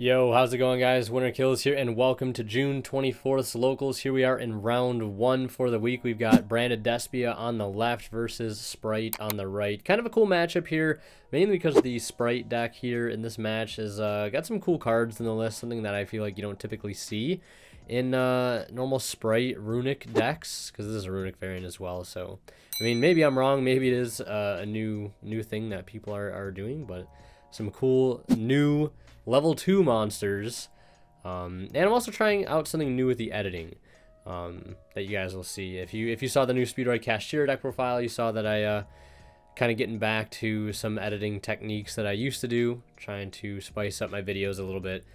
Yo, how's it going, guys? Winner Kills here, and welcome to June 24th's Locals. Here we are in round one for the week. We've got Branded Despia on the left versus Spright on the right. Kind of a cool matchup here, mainly because the Spright deck here in this match has got some cool cards in the list, something that I feel like you don't typically see in normal Spright Runick decks, because this is a Runick variant as well. So, I mean, maybe I'm wrong. Maybe it is a new thing that people are doing, but some cool new level 2 monsters, and I'm also trying out something new with the editing that you guys will see. If you saw the new Speedroid Cashier deck profile, you saw that I kind of getting back to some editing techniques that I used to do, trying to spice up my videos a little bit,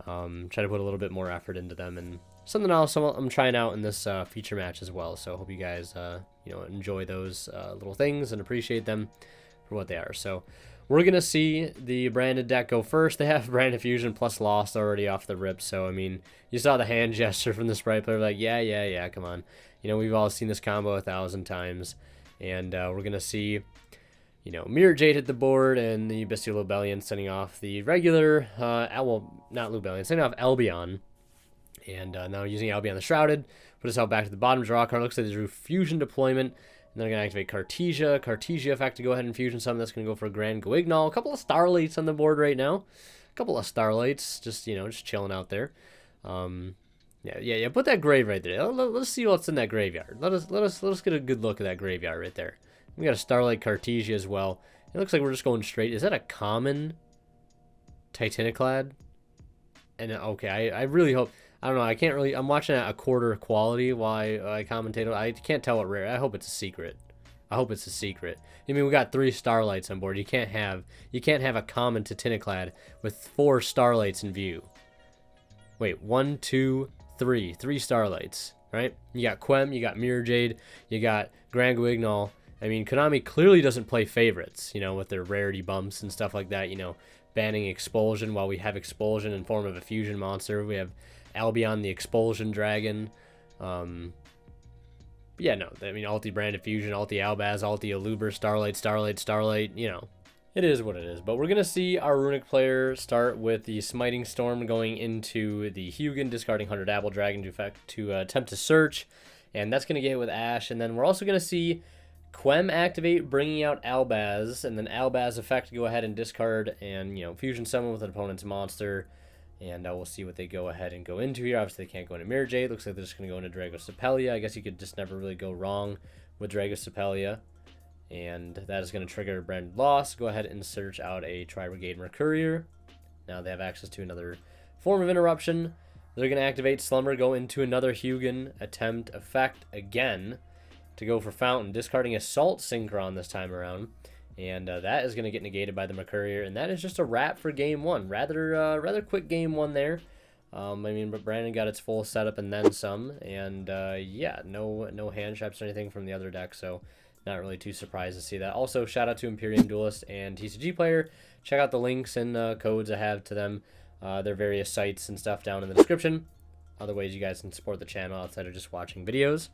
try to put a little bit more effort into them, and something else I'm trying out in this feature match as well. So I hope you guys enjoy those little things and appreciate them for what they are. So we're going to see the branded deck go first. They have Branded Fusion plus Lost already off the rip. So, I mean, you saw the hand gesture from the Spright player. Like, yeah, come on. You know, we've all seen this combo 1,000 times. And we're going to see, Mirror Jade hit the board and the Bestial Lobellion sending off the regular, well, not Lobellion, sending off Albion. And now using Albion the Shrouded. Put us out back to the bottom. Draw a card. Looks like they drew Fusion Deployment. And then I'm going to activate Cartesia effect to go ahead and fusion something. That's going to go for a Grand Guignol. A couple of Starlights on the board right now. A couple of Starlights, just chilling out there. Yeah. Put that grave right there. Let's see what's in that graveyard. Let us get a good look at that graveyard right there. We got a Starlight Cartesia as well. It looks like we're just going straight. Is that a common Titaniclad? And okay, I really hope. I don't know. I can't really. I'm watching at a quarter quality while I commentate. I can't tell what rare. I hope it's a secret. I hope it's a secret. I mean, we got 3 Starlights on board. You can't have a common Titaniclad with 4 Starlights in view. Wait, 1, 2, 3. 3 Starlights, right? You got Quem, you got Mirror Jade, you got Grand Guignol. I mean, Konami clearly doesn't play favorites, with their rarity bumps and stuff like that. Banning Expulsion while we have Expulsion in form of a fusion monster. We have Albion the Expulsion Dragon. Yeah, no, I mean, Ulti Branded Fusion, Ulti Albaz, Ulti Aluber, Starlight, it is what it is. But we're going to see our Runick player start with the Smiting Storm going into the Hugin, discarding 100 Apple Dragon to attempt to search, and that's going to get hit with Ash. And then we're also going to see Quem activate, bringing out Albaz, and then Albaz effect to go ahead and discard and, fusion summon with an opponent's monster. And we'll see what they go ahead and go into here. Obviously, they can't go into Mirror Jade. Looks like they're just going to go into Dragostapelia. I guess you could just never really go wrong with Dragostapelia. And that is going to trigger Branded Loss. Go ahead and search out a Tri-Brigade Mercurier. Now they have access to another form of interruption. They're going to activate Slumber, go into another Hugin, attempt effect again to go for Fountain, discarding Assault Synchron this time around. And that is going to get negated by the Mercurier, and that is just a wrap for game one. Rather quick game one there. I mean, but Brandon got its full setup and then some, and yeah, no hand traps or anything from the other deck, so not really too surprised to see that. Also, shout out to Imperium Duelist and TCG Player. Check out the links and codes I have to them, their various sites and stuff down in the description. Other ways you guys can support the channel outside of just watching videos,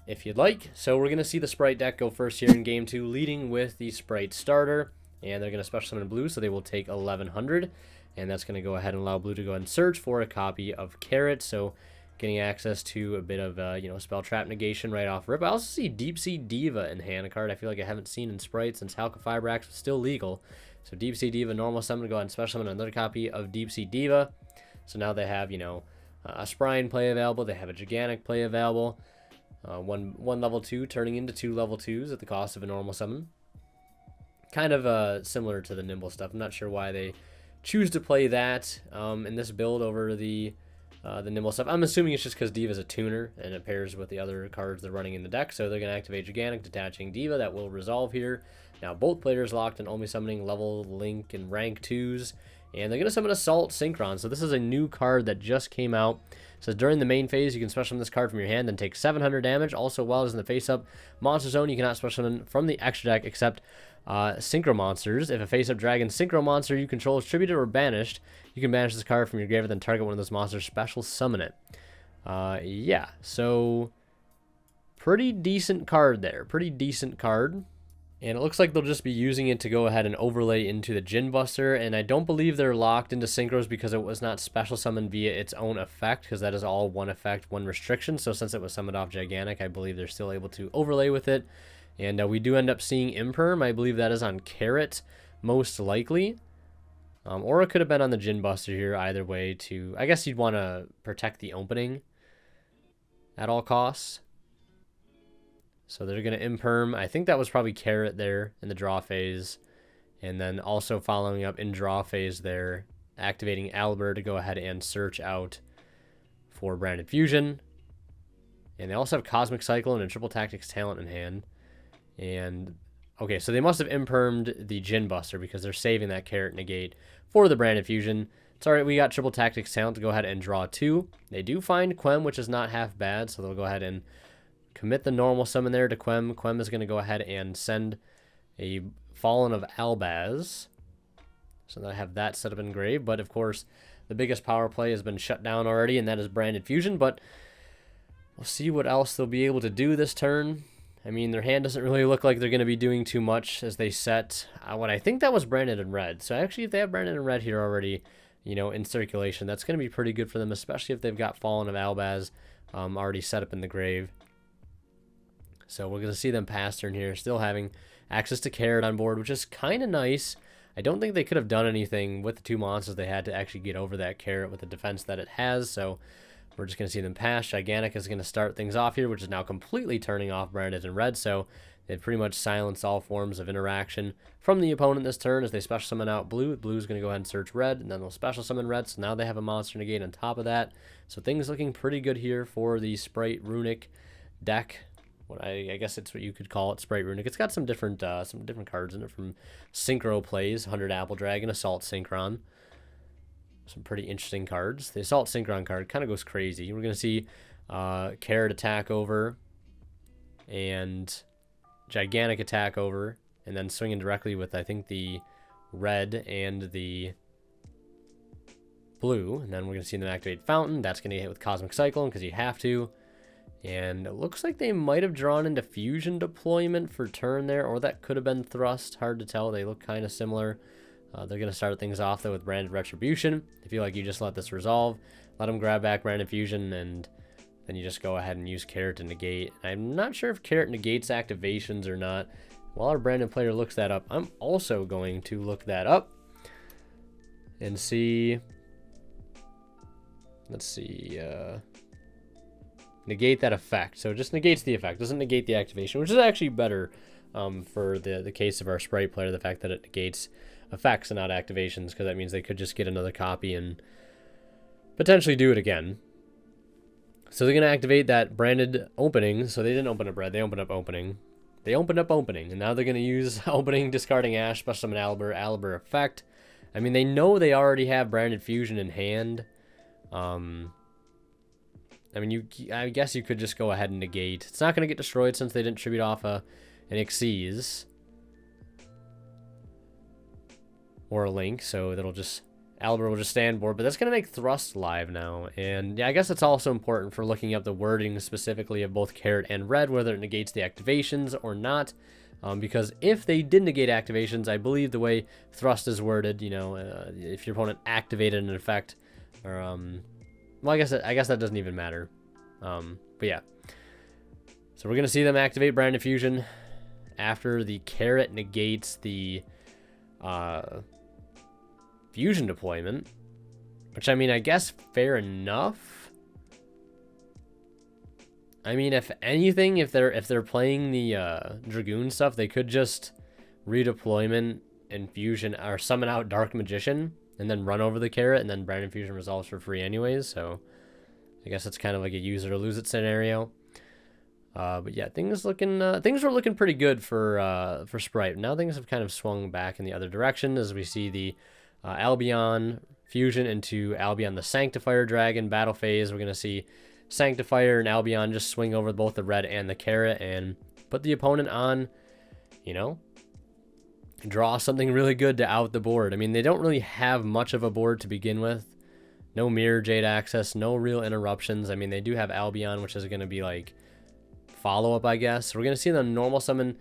if you'd like. So we're going to see the Spright deck go first here in game 2, leading with the Spright starter. And they're going to special summon blue, so they will take 1,100. And that's going to go ahead and allow blue to go ahead and search for a copy of Carrot. So getting access to a bit of, spell trap negation right off rip. I also see Deep Sea Diva in hand, a card I feel like I haven't seen in Spright since Halka Fibrax was still legal. So Deep Sea Diva, normal summon, go ahead and special summon another copy of Deep Sea Diva. So now they have, a Spright play available. They have a Gigantic play available. One level 2 turning into 2 level 2s at the cost of a normal summon. Kind of similar to the Nimble stuff. I'm not sure why they choose to play that in this build over the Nimble stuff. I'm assuming it's just because Diva's a tuner and it pairs with the other cards they're running in the deck. So they're going to activate Gigantic, detaching Diva. That will resolve here. Now both players locked in only summoning level, link, and rank 2s. And they're going to summon Assault Synchron. So this is a new card that just came out. It says during the main phase, you can special summon this card from your hand, then take 700 damage. Also, while it's in the face-up monster zone, you cannot special summon from the extra deck except Synchro monsters. If a face-up dragon Synchro monster you control is tributed or banished, you can banish this card from your graveyard, then target one of those monsters, special summon it. Yeah, so pretty decent card there. Pretty decent card. And it looks like they'll just be using it to go ahead and overlay into the Djinn Buster. And I don't believe they're locked into Synchros because it was not special summoned via its own effect, because that is all one effect, one restriction. So since it was summoned off Gigantic, I believe they're still able to overlay with it. And we do end up seeing Imperm. I believe that is on Carrot, most likely. Or it could have been on the Djinn Buster here, either way. I guess you'd want to protect the opening at all costs. So they're going to Imperm. I think that was probably Carrot there in the draw phase. And then also following up in draw phase there, activating Albert to go ahead and search out for Branded Fusion. And they also have Cosmic Cyclone and Triple Tactics Talent in hand. And, okay, so they must have Impermed the Djinn Buster because they're saving that Carrot Negate for the Branded Fusion. It's alright, we got Triple Tactics Talent to go ahead and draw 2. They do find Quem, which is not half bad, so they'll go ahead and commit the normal summon there to Quem. Quem is going to go ahead and send a Fallen of Albaz. So that I have that set up in grave. But, of course, the biggest power play has been shut down already, and that is Branded Fusion. But we'll see what else they'll be able to do this turn. I mean, their hand doesn't really look like they're going to be doing too much as they set what I think that was Branded in red. So, actually, if they have Branded in red here already, you know, in circulation, that's going to be pretty good for them, especially if they've got Fallen of Albaz already set up in the grave. So we're going to see them pass turn here, still having access to Carrot on board, which is kind of nice. I don't think they could have done anything with the 2 monsters they had to actually get over that Carrot with the defense that it has. So we're just going to see them pass. Gigantic is going to start things off here, which is now completely turning off Branded in red. So they've pretty much silenced all forms of interaction from the opponent this turn as they special summon out blue. Blue's going to go ahead and search red, and then they'll special summon red. So now they have a monster negate on top of that. So things looking pretty good here for the Spright Runick deck. What I guess it's what you could call it, Spright Runick. It's got some different cards in it from Synchro plays, 100 Apple Dragon, Assault Synchron. Some pretty interesting cards. The Assault Synchron card kind of goes crazy. We're going to see Carrot attack over and Gigantic attack over, and then swinging directly with, I think, the red and the blue. And then we're going to see them activate Fountain. That's going to get hit with Cosmic Cyclone because you have to. And it looks like they might have drawn into Fusion Deployment for turn there, or that could have been Thrust. Hard to tell. They look kind of similar. They're going to start things off, though, with Branded Retribution. I feel like you just let this resolve. Let them grab back Branded Fusion, and then you just go ahead and use Carrot to negate. I'm not sure if Carrot negates activations or not. While our Branded player looks that up, I'm also going to look that up and see. Let's see. Negate that effect. So it just negates the effect. Doesn't negate the activation, which is actually better for the case of our Spright player, the fact that it negates effects and not activations, because that means they could just get another copy and potentially do it again. So they're going to activate that Branded opening. So they didn't open up red. They opened up opening. They opened up opening. And now they're going to use opening, discarding Ash, special summon Albert effect. I mean, they know they already have Branded Fusion in hand. I mean, I guess you could just go ahead and negate. It's not going to get destroyed since they didn't tribute off an Xyz or a Link, so that'll just Albert will just stay on board. But that's going to make Thrust live now, and yeah, I guess it's also important for looking up the wording specifically of both Carrot and Red, whether it negates the activations or not. Because if they did negate activations, I believe the way Thrust is worded, you know, if your opponent activated an effect, or well, I guess that doesn't even matter. But yeah. So we're going to see them activate Branded Fusion after the Carrot negates the Fusion Deployment. Which, I mean, I guess fair enough. I mean, if anything, if they're playing the Dragoon stuff, they could just redeployment and Fusion, or summon out Dark Magician, and then run over the Carrot, and then Branded Fusion resolves for free anyways, so I guess it's kind of like a use it or lose it scenario. But yeah, things were looking pretty good for Spright. Now things have kind of swung back in the other direction as we see the Albion fusion into Albion the Sanctifier Dragon battle phase. We're going to see Sanctifier and Albion just swing over both the red and the Carrot and put the opponent on, you know, draw something really good to out the board. I mean, they don't really have much of a board to begin with. No Mirror Jade access, no real interruptions. I mean, they do have Albion, which is going to be like follow-up, I guess. So we're going to see them normal summon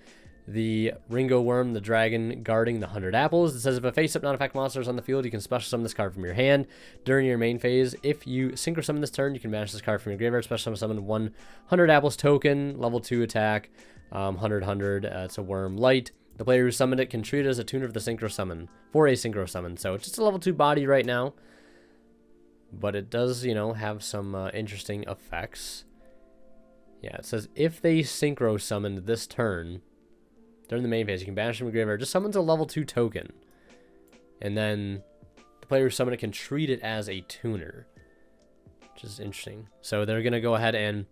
the Ringo Worm, the dragon guarding the 100 apples. It says if a face-up non-effect monster is on the field, you can special summon this card from your hand during your main phase. If you synchro summon this turn, you can banish this card from your graveyard. Special summon 100 apples token, level 2 attack, 100. It's a worm light. The player who summoned it can treat it as a tuner for the synchro summon, for a synchro summon. So it's just a level 2 body right now, but it does, you know, have some interesting effects. Yeah, it says if they synchro summoned this turn during the main phase, you can banish from your graveyard. Just summons a level 2 token. And then the player who summoned it can treat it as a tuner, which is interesting. So they're going to go ahead and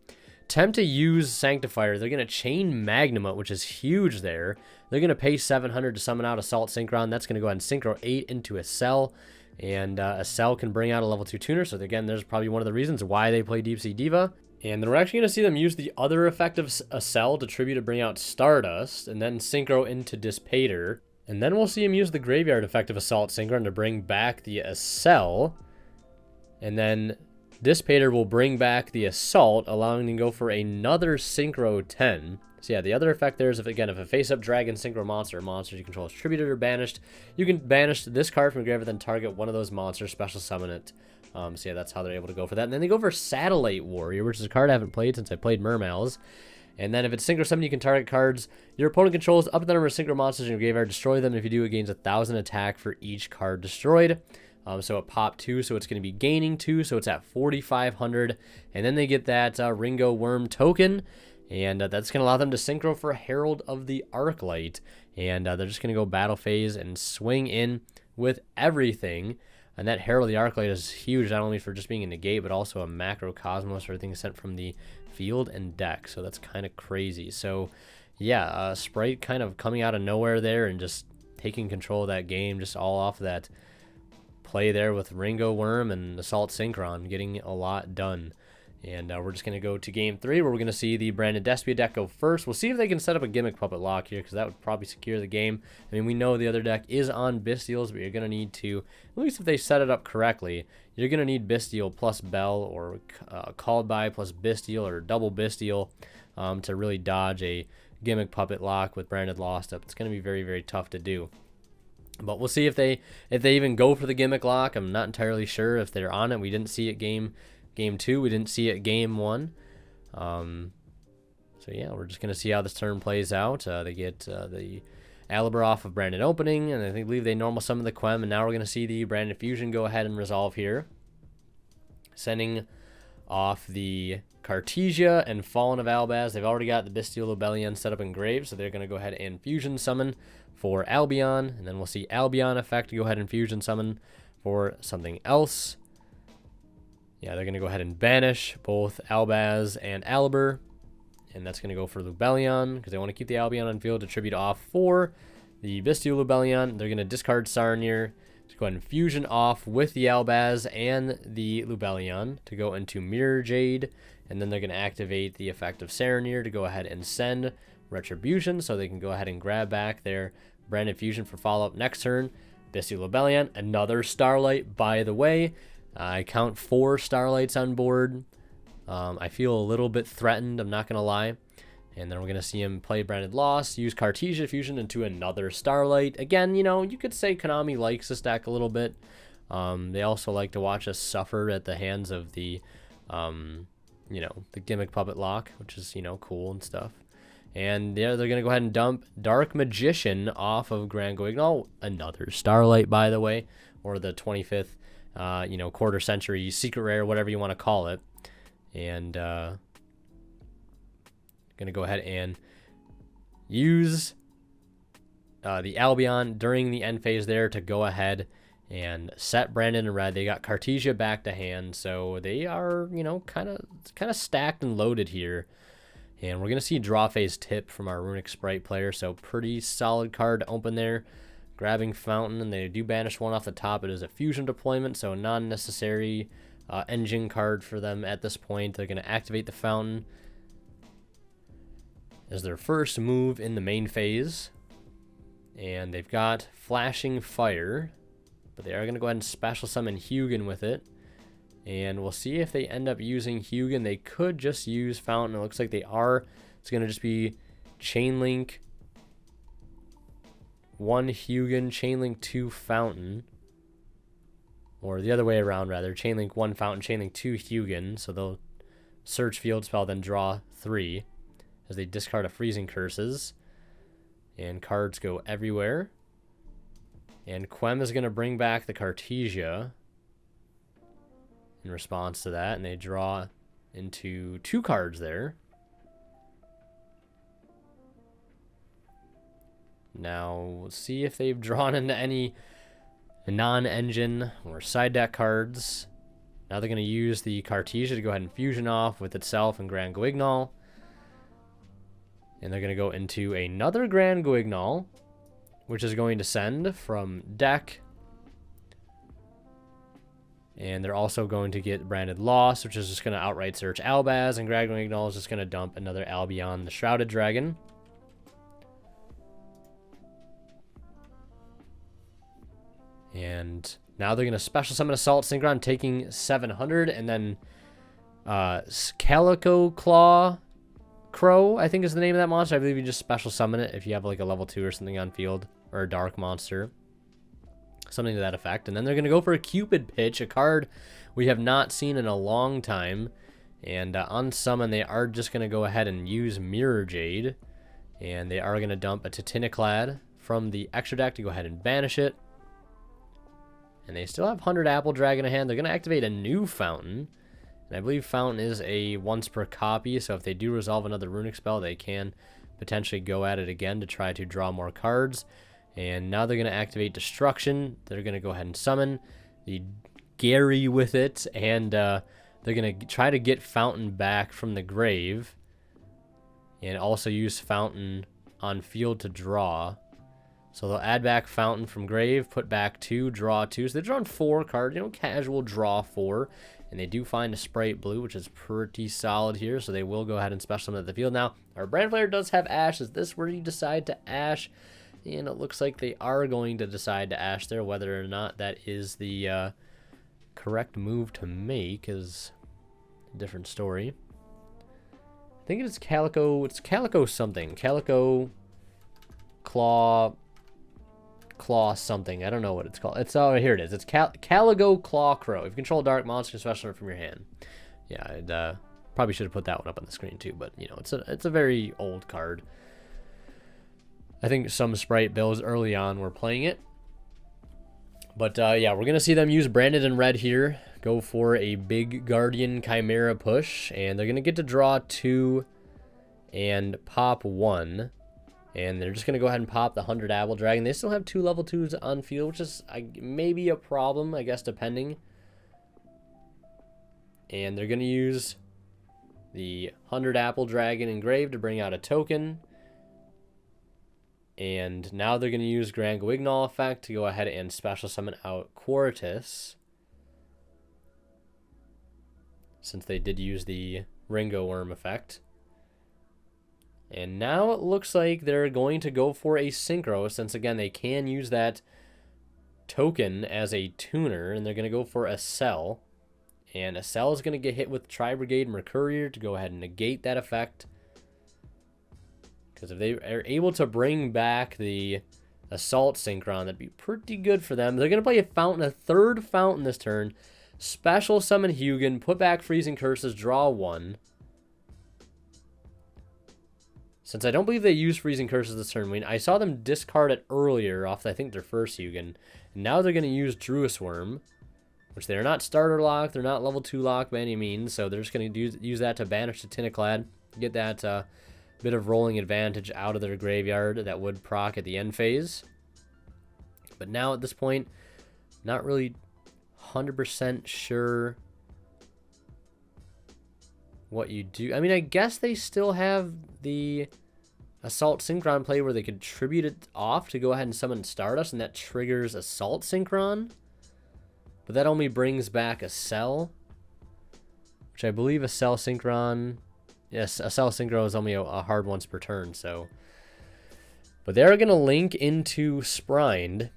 attempt to use Sanctifier. They're going to chain Magnuma, which is huge there. They're going to pay 700 to summon out Assault Synchron. That's going to go ahead and Synchro 8 into a cell. And a cell can bring out a level 2 tuner. So again, there's probably one of the reasons why they play Deep Sea Diva. And then we're actually going to see them use the other effect of a cell to tribute to bring out Stardust, and then Synchro into Dispater. And then we'll see him use the graveyard effect of Assault Synchron to bring back the Cell. And then Dispater will bring back the Assault, allowing them to go for another Synchro 10. So yeah, the other effect there is, if a face-up dragon synchro monster or monsters you control is tributed or banished, you can banish this card from your graveyard, then target one of those monsters, special summon it. So yeah, that's how they're able to go for that. And then they go for Satellite Warrior, which is a card I haven't played since I played Mermails. And then if it's synchro summon, you can target cards your opponent controls up to the number of synchro monsters in your graveyard, destroy them. If you do, it gains 1,000 attack for each card destroyed. So it popped 2, so it's going to be gaining 2, so it's at 4,500. And then they get that Ringo Worm token, and that's going to allow them to synchro for Herald of the Arclight. And they're just going to go battle phase and swing in with everything. And that Herald of the Arclight is huge, not only for just being a negate, but also a macrocosmos or everything sent from the field and deck. So that's kind of crazy. So yeah, Spright kind of coming out of nowhere there and just taking control of that game, just all off that play there with Ringo Worm and Assault Synchron, getting a lot done. And we're just going to go to game 3, where we're going to see the Branded Despia deck go first. We'll see if they can set up a Gimmick Puppet lock here, because that would probably secure the game. I mean, we know the other deck is on Bystials, but you're going to need to, at least if they set it up correctly, you're going to need Bystial plus Bell, or Called By plus Bystial, or double Bystial, to really dodge a Gimmick Puppet lock with Branded Lost Up. It's going to be very, very tough to do. But we'll see if they even go for the Gimmick lock. I'm not entirely sure if they're on it. We didn't see it game 2, we didn't see it game 1. So yeah, we're just gonna see how this turn plays out. They get the Aliber off of Branded Opening, and I believe they normal summon the Quem, and now we're gonna see the Branded Fusion go ahead and resolve here, sending off the Cartesia and Fallen of Albaz. They've already got the Bystial Lobelion set up in grave, so they're gonna go ahead and Fusion Summon for Albion, and then we'll see Albion effect go ahead and Fusion Summon for something else. Yeah, they're going to go ahead and banish both Albaz and Aliber. And that's going to go for Lubellion, because they want to keep the Albion on field to tribute off for the Bystial Lubellion. They're going to discard Sarnir to go ahead and fusion off with the Albaz and the Lubellion to go into Mirror Jade. And then they're going to activate the effect of Sarnir to go ahead and send Retribution, so they can go ahead and grab back their Branded Fusion for follow-up next turn. Bystial Lubellion, another Starlight, by the way. I count 4 Starlights on board. I feel a little bit threatened, I'm not going to lie. And then we're going to see him play Branded Lost, use Cartesia Fusion into another Starlight. Again, you know, you could say Konami likes this deck a little bit. They also like to watch us suffer at the hands of the, you know, the Gimmick Puppet lock, which is, you know, cool and stuff. And yeah, they're going to go ahead and dump Dark Magician off of Grand Guignol. Another Starlight, by the way, or the 25th. You know, quarter century secret rare, whatever you want to call it. And gonna go ahead and use the Albion during the end phase there to go ahead and set Brandon in red. They got Cartesia back to hand, so they are, you know, kind of stacked and loaded here. And we're gonna see draw phase tip from our Runick Spright player, so pretty solid card to open there. Grabbing Fountain, and they do banish one off the top. It is a fusion deployment, so non-necessary engine card for them at this point. They're going to activate the Fountain as their first move in the main phase. And they've got Flashing Fire, but they are going to go ahead and special summon Hugin with it. And we'll see if they end up using Hugin. They could just use Fountain. It looks like they are. It's going to just be Chain Link 1 Hugin, Chainlink 2 Fountain. Or the other way around, rather. Chainlink 1 Fountain, Chainlink 2 Hugin. So they'll search field spell, then draw 3. As they discard a Freezing Curses. And cards go everywhere. And Quem is going to bring back the Cartesia in response to that. And they draw into 2 cards there. Now, we'll see if they've drawn into any non-engine or side deck cards. Now they're going to use the Cartesia to go ahead and fusion off with itself and Grand Guignol. And they're going to go into another Grand Guignol, which is going to send from deck. And they're also going to get Branded Lost, which is just going to outright search Albaz. And Grand Guignol is just going to dump another Albion the Shrouded Dragon. And now they're going to special summon Assault Synchron, taking 700. And then Calico Claw Crow, I think is the name of that monster. I believe you just special summon it if you have like a level 2 or something on field. Or a dark monster. Something to that effect. And then they're going to go for a Cupid Pitch, a card we have not seen in a long time. And on summon, they are just going to go ahead and use Mirror Jade. And they are going to dump a Titiniclad from the extra deck to go ahead and banish it. And they still have 100 Apple Dragon in hand. They're going to activate a new Fountain. And I believe Fountain is a once per copy. So if they do resolve another Runick spell, they can potentially go at it again to try to draw more cards. And now they're going to activate Destruction. They're going to go ahead and summon the Gary with it. And they're going to try to get Fountain back from the grave. And also use Fountain on field to draw. So they'll add back Fountain from grave, put back 2, draw 2. So they've drawn 4 cards, casual draw 4. And they do find a Spright Blue, which is pretty solid here. So they will go ahead and special summon at the field. Now, our brand player does have Ash. Is this where you decide to Ash? And it looks like they are going to decide to Ash there. Whether or not that is the correct move to make is a different story. I think it's Calico. It's Calico something. Calico Claw something. I don't know what it's called. It's here it is. It's Calico Claw Crow. If you control a dark monster, special from your hand. Yeah, I'd probably should have put that one up on the screen too. But it's a very old card. I think some Spright builds early on were playing it. But yeah, we're gonna see them use Branded in red here. Go for a big Guardian Chimera push, and they're gonna get to draw 2 and pop 1. And they're just going to go ahead and pop the 100 Apple Dragon. They still have 2 level 2s on field, which is maybe a problem, I guess, depending. And they're going to use the 100 Apple Dragon engraved to bring out a token. And now they're going to use Grand Guignol effect to go ahead and special summon out Quartus. Since they did use the Ringo Worm effect. And now it looks like they're going to go for a Synchro, since again they can use that token as a tuner, and they're going to go for a Cell. And a Cell is going to get hit with Tri-Brigade Mercurier to go ahead and negate that effect. Because if they are able to bring back the Assault Synchron, that'd be pretty good for them. They're going to play a Fountain, a 3rd Fountain this turn. Special summon Hugin, put back Freezing Curses, draw 1. Since I don't believe they used Freezing Curses this turn, I saw them discard it earlier off, I think, their first Hugin. And now they're going to use Druis Worm, which they're not starter locked, they're not level 2 locked by any means, so they're just going to use that to banish the Titiniclad, get that bit of rolling advantage out of their graveyard that would proc at the end phase. But now at this point, not really 100% sure what you do. I mean, I guess they still have the Assault Synchron play where they could tribute it off to go ahead and summon Stardust, and that triggers Assault Synchron. But that only brings back a Cell, which I believe a Cell Synchron... Yes, a Cell Synchro is only a hard once per turn, so... But they're going to link into Sprind.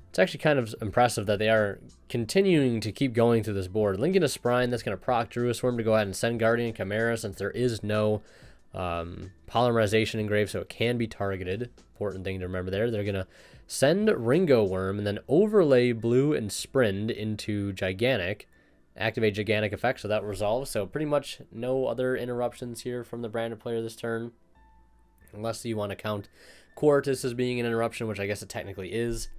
It's actually kind of impressive that they are continuing to keep going through this board. Link into Sprind, that's going to proc Druis Worm to go ahead and send Guardian Chimera, since there is no polymerization engraved, so it can be targeted. important thing to remember there. They're going to send Ringo Worm and then overlay Blue and Sprint into Gigantic. Activate Gigantic effect, so that resolves. So pretty much no other interruptions here from the branded player this turn. Unless you want to count Quartus as being an interruption, which I guess it technically is.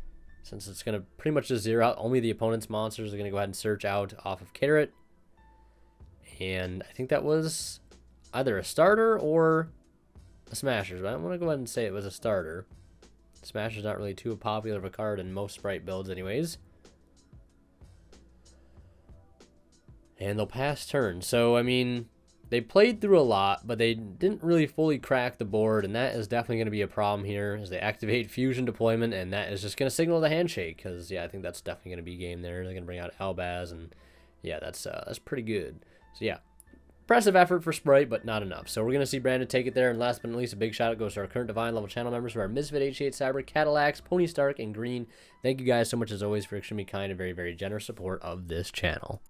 Since it's going to pretty much just zero out. Only the opponent's monsters are going to go ahead and search out off of Carrot. And I think that was either a starter or a Smashers. But I'm going to go ahead and say it was a starter. Smasher's not really too popular of a card in most Spright builds anyways. And they'll pass turn. So, I mean, they played through a lot, but they didn't really fully crack the board, and that is definitely going to be a problem here as they activate Fusion Deployment, and that is just going to signal the handshake, because, yeah, I think that's definitely going to be game there. They're going to bring out Albaz, and, yeah, that's pretty good. So, yeah, impressive effort for Spright, but not enough. So we're going to see Brandon take it there, and last but not least, a big shout-out goes to our current Divine level channel members who are Misfit, H8 Cyber, Cadillacs, Pony Stark, and Green. Thank you guys so much, as always, for extremely kind and very, very generous support of this channel.